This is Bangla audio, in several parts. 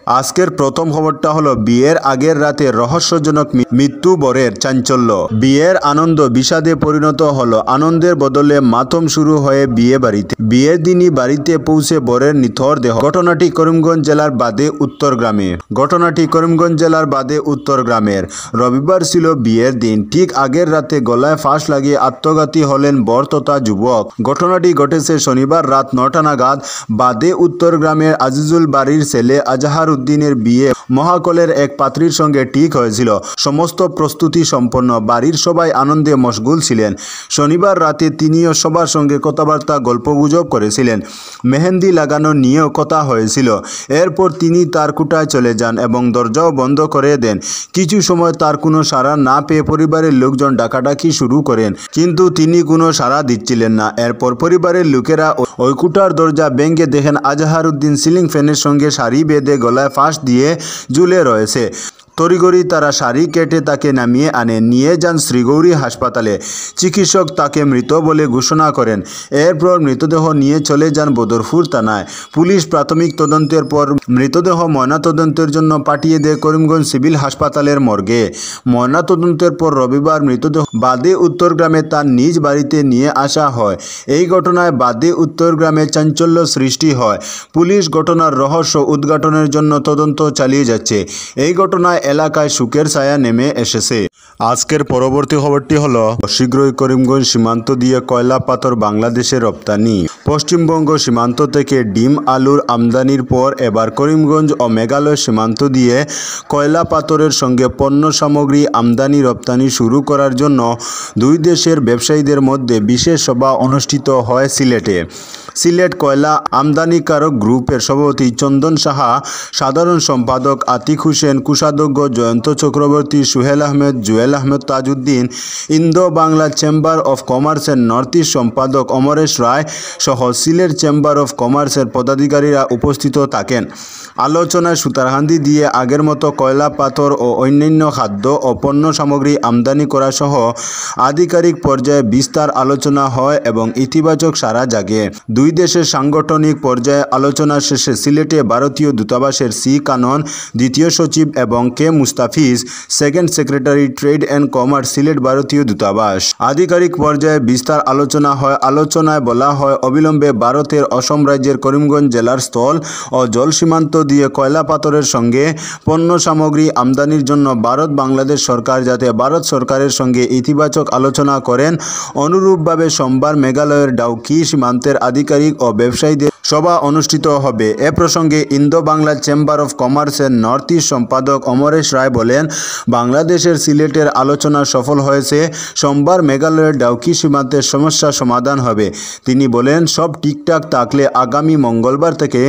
আজকের প্রথম খবরটা হলো বিয়ের আগের রাতে রহস্যজনক মৃত্যু বরের। চাঞ্চল্য, বিয়ের আনন্দ বিষাদে পরিণত হলো। আনন্দের বদলে মাতম শুরু হয়ে বিয়ে বাড়িতে। বিয়ের দিনই বাড়িতে পৌঁছে বরের নিথর দেহ। ঘটনাটি করিমগঞ্জ জেলার বাদে উত্তর গ্রামের। রবিবার ছিল বিয়ের দিন। ঠিক আগের রাতে গলায় ফাঁস লাগিয়ে আত্মঘাতী হলেন বর তথা যুবক। ঘটনাটি ঘটেছে শনিবার রাত 9টা নাগাদ। বাদে উত্তর গ্রামের আজিজুল বাড়ির ছেলে আজহার উদ্দিনের বিয়ে মহাকলের এক পাত্রীর সঙ্গে ঠিক হয়েছিল। সমস্ত প্রস্তুতি সম্পন্ন। বাড়ির সবাই আনন্দে মশগুল ছিলেন। শনিবার রাতে তিনিও সবার সঙ্গে কথাবার্তা গল্পগুজব করেছিলেন। মেহেন্দি লাগানো নিয়েও কথা হয়েছিল। এরপর তিনি তার কুটায় চলে যান এবং দরজাও বন্ধ করে দেন। কিছু সময় তার কোনো সাড়া না পেয়ে পরিবারের লোকজন ডাকাডাকি শুরু করেন, কিন্তু তিনি কোনো সাড়া দিচ্ছিলেন না। এরপর পরিবারের লোকেরা ওই কুটার দরজা ভেঙে দেখেন আজহার উদ্দিন সিলিং ফ্যানের সঙ্গে সারি বেঁধে গলায় ফাঁস দিয়ে ঝুলে রয়েছে। তড়িঘড়ি তারা সারি কেটে তাকে নামিয়ে নিয়ে যান শ্রীগৌরী হাসপাতালে। চিকিৎসক তাকে মৃত বলে ঘোষণা করেন। এরপর মৃতদেহ নিয়ে চলে যান বদরপুর থানায়। পুলিশ প্রাথমিক তদন্তের পর মৃতদেহ ময়নাতদন্তের জন্য পাঠিয়ে দেয় করিমগঞ্জ সিভিল হাসপাতালের মর্গে। ময়নাতদন্তের পর রবিবার মৃতদেহ বাদে উত্তর গ্রামে তার নিজ বাড়িতে নিয়ে আসা হয়। এই ঘটনায় বাদে উত্তর গ্রামে চাঞ্চল্য সৃষ্টি হয়। পুলিশ ঘটনার রহস্য উদ্ঘাটনের জন্য তদন্ত চালিয়ে যাচ্ছে। এই ঘটনায় এলাকায় শোকের ছায়া নেমে এসেছে। আজকের পরবর্তী খবরটি হলো শীঘ্রই করিমগঞ্জ সীমান্ত দিয়ে কয়লা পাথর বাংলাদেশে রপ্তানি। পশ্চিমবঙ্গ সীমান্ত থেকে ডিম আলুর আমদানির পর এবার করিমগঞ্জ ও মেঘালয় সীমান্ত দিয়ে কয়লা পাথরের সঙ্গে পণ্য সামগ্রী আমদানি রপ্তানি শুরু করার জন্য দুই দেশের ব্যবসায়ীদের মধ্যে বিশেষ সভা অনুষ্ঠিত হয় সিলেটে। সিলেট কয়লা আমদানিকারক গ্রুপের সভাপতি চন্দন সাহা, সাধারণ সম্পাদক আতিক হোসেন, কোষাধ্যক্ষ Jayanta Chakraborty, Suhel Ahmed, Jewel Ahmed Tajuddin, Indo Bangla chamber of কমার্সের নর্থ ইস্ট সম্পাদক অমরেশ রায় সহ সিলেট চেম্বার অফ কমার্সের পদাধিকারীরা উপস্থিত থাকেন। আলোচনায় সুতারহান্দি দিয়ে আগের মতো কয়লা পাথর ও অন্যান্য খাদ্য ও পণ্য সামগ্রী আমদানি করা সহ আধিকারিক পর্যায়ে বিস্তার আলোচনা হয় এবং ইতিবাচক সাড়া জাগে। দুই দেশের সাংগঠনিক পর্যায়ে আলোচনা শেষে সিলেটে ভারতীয় দূতাবাসের সি কানন, দ্বিতীয় সচিব, এবং K Mustafiz, second secretary, trade and commerce, Sylhet ভারতীয় দূতাবাস। আধিকারিক পর্যায়ে বিস্তার আলোচনা হয়। আলোচনায় বলা হয় অবিলম্বে ভারতের অসম রাজ্যের করিমগঞ্জ জেলার স্থল ও জল সীমান্ত দিয়ে কয়লা পাথরের সঙ্গে পণ্য সামগ্রী আমদানির জন্য ভারত বাংলাদেশ সরকার যাতে ভারত সরকারের সঙ্গে ইতিবাচক আলোচনা করেন। অনুরূপভাবে সোমবার মেঘালয়ের ডাউকি সীমান্তের আধিকারিক ও ব্যবসায়ীদের সভা অনুষ্ঠিত হবে। এ প্রসঙ্গে ইন্দো বাংলা চেম্বার অফ কমার্সের নর্থ ইস্ট সম্পাদক অমরেশ রায় বলেন, বাংলাদেশের সিলেটের আলোচনা সফল হয়েছে। সোমবার মেঘালয়ের ডাউকি সীমান্তের সমস্যা সমাধান হবে। তিনি বলেন, সব ঠিকঠাক থাকলে আগামী মঙ্গলবার থেকে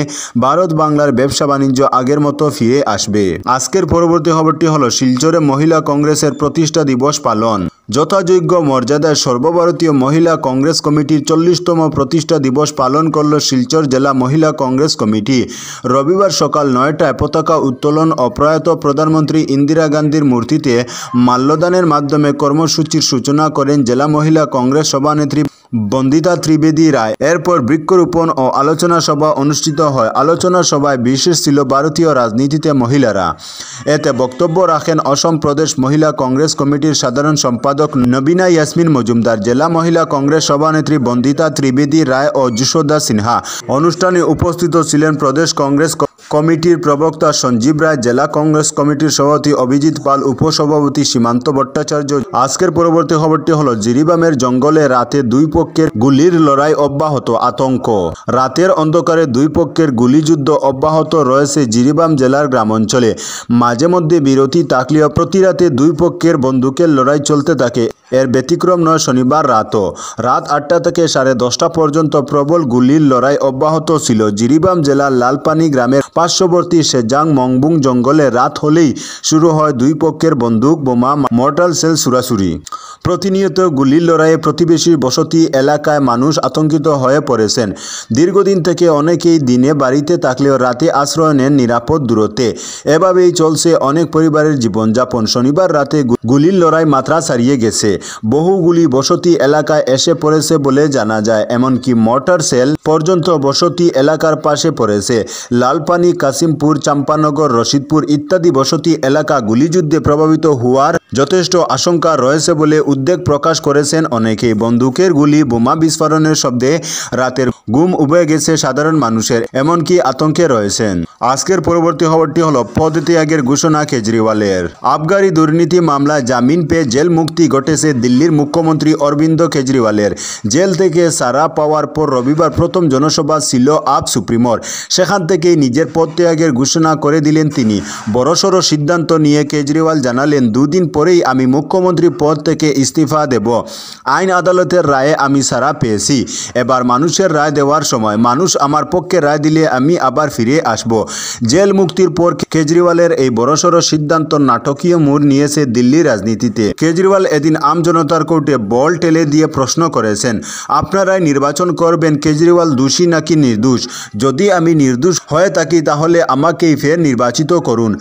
ভারত বাংলার ব্যবসা বাণিজ্য আগের মতো ফিরে আসবে। আজকের পরবর্তী খবরটি হলো শিলচরে মহিলা কংগ্রেসের প্রতিষ্ঠা দিবস পালন। যথাযোগ্য মর্যাদায় সর্বভারতীয় মহিলা কংগ্রেস কমিটির 40তম প্রতিষ্ঠা দিবস পালন করল শিলচর জেলা মহিলা কংগ্রেস কমিটি। রবিবার সকাল 9টায় পতাকা উত্তোলন ও প্রয়াত প্রধানমন্ত্রী ইন্দিরা গান্ধীর মূর্তিতে মাল্যদানের মাধ্যমে কর্মসূচির সূচনা করেন জেলা মহিলা কংগ্রেস সভানেত্রী বন্দিতা ত্রিবেদী রায়। এরপর বৃক্ষরোপণ ও আলোচনা সভা অনুষ্ঠিত হয়। আলোচনা সভায় বিশেষ ছিল ভারতীয় রাজনীতিতে মহিলারা। এতে বক্তব্য রাখেন অসম প্রদেশ মহিলা কংগ্রেস কমিটির সাধারণ সম্পাদক নবীনা ইয়াসমিন মজুমদার, জেলা মহিলা কংগ্রেস সভানেত্রী বন্দিতা ত্রিবেদী রায় ও যশোদা সিনহা। অনুষ্ঠানে উপস্থিত ছিলেন প্রদেশ কংগ্রেস কমিটির প্রবক্তা সঞ্জীব রায়, জেলা কংগ্রেস কমিটির সভাপতি অভিজিৎ পাল, উপসভাপতি সীমান্ত ভট্টাচার্য। আজকের পরবর্তী খবরটি হলো জিরিবামের জঙ্গলে রাতে দুই পক্ষের গুলির লড়াই অব্যাহত, আতঙ্ক। রাতের অন্ধকারে দুই পক্ষের গুলিযুদ্ধ অব্যাহত রয়েছে জিরিবাম জেলার গ্রামাঞ্চলে। মাঝে মধ্যে বিরতি থাকলেও প্রতি রাতে দুই পক্ষের বন্দুকের লড়াই চলতে থাকে। এর ব্যতিক্রম নয় শনিবার রাতও। রাত 8টা থেকে 10:30 পর্যন্ত প্রবল গুলির লড়াই অব্যাহত ছিল। জিরিবাম জেলার লালপানি গ্রামের পার্শ্ববর্তী সেজাং মংবুং জঙ্গলে রাত হলেই শুরু হয় দুই পক্ষের বন্দুক, বোমা, মর্টার সেল ছুড়াছুড়ি। প্রতিনিয়ত গুলির লড়াইয়ে প্রতিবেশী বসতি এলাকায় মানুষ আতঙ্কিত হয়ে পড়েছেন। দীর্ঘদিন থেকে অনেকেই দিনে বাড়িতে থাকলেও রাতে আশ্রয় নেন নিরাপদ দূরত্বে। এভাবেই চলছে অনেক পরিবারের জীবনযাপন। শনিবার রাতে গুলির লড়াই মাত্রা ছাড়িয়ে গেছে। বহু গুলি বসতি এলাকায় এসে পড়েছে বলে জানা যায়। এমনকি মর্টার সেল পর্যন্ত বসতি এলাকার পাশে পড়েছে। লালপানি, কাশিমপুর, চাম্পানগর, রশিদপুর ইত্যাদি বসতি এলাকা গুলিযুদ্ধে প্রভাবিত হওয়ার যথেষ্ট আশঙ্কা রয়েছে বলে উদ্বেগ প্রকাশ করেছেন অনেকেই। বন্দুকের গুলি, বোমা বিস্ফোরণের শব্দে রাতের ঘুম উবে গেছে সাধারণ মানুষের, এমনকি আতঙ্কে রয়েছেন। আজকের পরবর্তী খবরটি হলো পদত্যাগের ঘোষণা কেজরিওয়ালের। আবগারি দুর্নীতি মামলায় জামিন পেয়ে জেল মুক্তি ঘটেছে দিল্লির মুখ্যমন্ত্রী অরবিন্দ কেজরিওয়ালের। জেল থেকে ছাড়া পাওয়ার পর রবিবার প্রথম জনসভা ছিল আপ সুপ্রিমোর। সেখান থেকেই নিজের পদত্যাগের ঘোষণা করে দিলেন তিনি। বড়সড় সিদ্ধান্ত নিয়ে কেজরিওয়াল জানালেন, দুদিন পরেই আমি মুখ্যমন্ত্রী পদ থেকে ইস্তিফা দেব। আইন আদালতের রায়ে আমি ছাড়া পেয়েছি। এবার মানুষের রায় দেওয়ার সময়। মানুষ আমার পক্ষে রায় দিলে আমি আবার ফিরে আসব। জেল মুক্তির পর কেজরিওয়ালের এই বড়সড় সিদ্ধান্ত নাটকীয় মোড় নিয়েছে দিল্লির রাজনীতিতে। কেজরিওয়াল এদিন আম জনতার কোর্টে বল টেলে দিয়ে প্রশ্ন করেছেন, আপনারাই নির্বাচন করবেন কেজরিওয়াল দোষী নাকি নির্দোষ। যদি আমি নির্দোষ হয়ে থাকি তাহলে আমাকেই ফের নির্বাচিত করুন।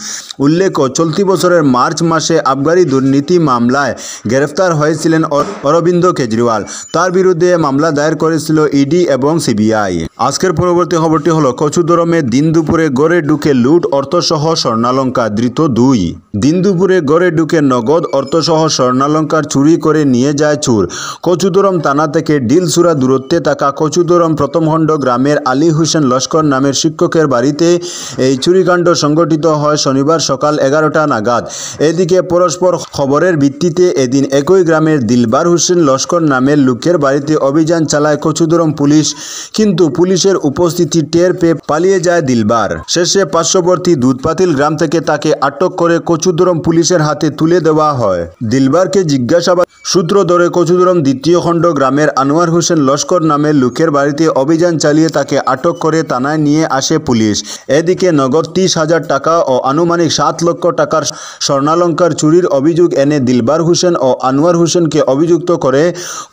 উল্লেখ্য, চলতি বছরের মার্চ মাসে আবগারি দুর্নীতি মামলায় গ্রেফতার হয়েছিলেন অরবিন্দ কেজরিওয়াল। তার বিরুদ্ধে মামলা দায়ের করেছিল ইডি এবং সিবিআই। আজকের পরবর্তী খবরটি হলো কচুদরমে দিন দুপুরে গড়ে ঢুকে লুট, অর্থসহ স্বর্ণালঙ্কার, ধৃত 2। দিন দুপুরে গড়ে ঢুকে নগদ অর্থসহ স্বর্ণালঙ্কার চুরি করে নিয়ে যায় চোর। কচুদরম থানা থেকে ডিলসুরা দূরত্বে থাকা কচুদরম প্রথমখণ্ড গ্রামের আলী হোসেন লস্কর নামের শিক্ষকের বাড়িতে এই চুরিকাণ্ড সংঘটিত হয় শনিবার সকাল 11টা নাগাদ। এদিকে পরস্পর খবরের ভিত্তিতে এদিন একই গ্রামের দিলবার হোসেন লস্কর নামের লোকের বাড়িতে অভিযান চালায় কচুদরম পুলিশ, কিন্তু পুলিশের উপস্থিতি টের পেয়ে পালিয়ে যায় দিলবার। শেষে পার্শ্ববর্তী দুধপাতিল গ্রাম থেকে তাকে আটক করে কচুদরম পুলিশের হাতে তুলে দেওয়া হয়। দিলবারকে জিজ্ঞাসাবাদ সূত্র ধরে কচুদরম দ্বিতীয় খণ্ড গ্রামের আনোয়ার হোসেন লস্কর নামের লোকের বাড়িতে অভিযান চালিয়ে তাকে আটক করে থানায় নিয়ে আসে পুলিশ। এদিকে নগদ 30,000 টাকা ও আনুমানিক 7 লক্ষ টাকার স্বর্ণালঙ্কার চুরির অভিযোগ এনে দিলবার হোসেন ও আনোয়ার হোসেনকে অভিযুক্ত করে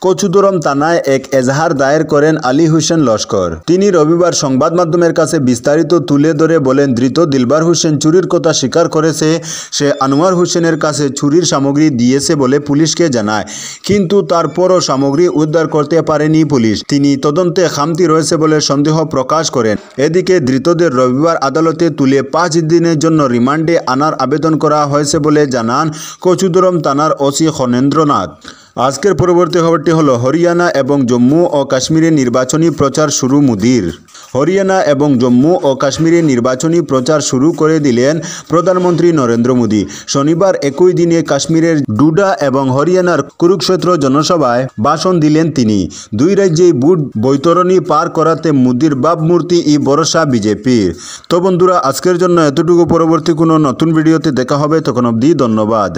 কচুদরম থানায় এক এজাহার দায়ের করেন আলী হোসেন লস্কর। তিনি রবিবার সংবাদ মাধ্যমের কাছে বিস্তারিত তুলে ধরে বলেন, ধৃত দিলবার হোসেন চুরির কথা স্বীকার করেছে। সে আনোয়ার হোসেনের কাছে চুরির সামগ্রী দিয়েছে বলে পুলিশকে জানায়, কিন্তু তারপরও সামগ্রী উদ্ধার করতে পারেনি পুলিশ। তিনি তদন্তে খামতি রয়েছে বলে সন্দেহ প্রকাশ করেন। এদিকে ধৃতদের রবিবার আদালতে তুলে 5 দিনের জন্য রিমান্ডে আনার আবেদন করা হয়েছে বলে জানান কচুদরম থানার ওসি খনেন্দ্রনাথ। আজকের পরবর্তী খবরটি হলো হরিয়ানা এবং জম্মু ও কাশ্মীরে নির্বাচনী প্রচার শুরু মোদির। হরিয়ানা এবং জম্মু ও কাশ্মীরে নির্বাচনী প্রচার শুরু করে দিলেন প্রধানমন্ত্রী নরেন্দ্র মোদী। শনিবার একই দিনে কাশ্মীরের ডুডা এবং হরিয়ানার কুরুক্ষেত্র জনসভায় ভাষণ দিলেন তিনি। দুই রাজ্যেই ভোট বৈতরণী পার করাতে মোদীর ভাবমূর্তি ই ভরসা বিজেপির। তো বন্ধুরা, আজকের জন্য এতটুকু। পরবর্তী কোনো নতুন ভিডিওতে দেখা হবে, তখন অবধি ধন্যবাদ।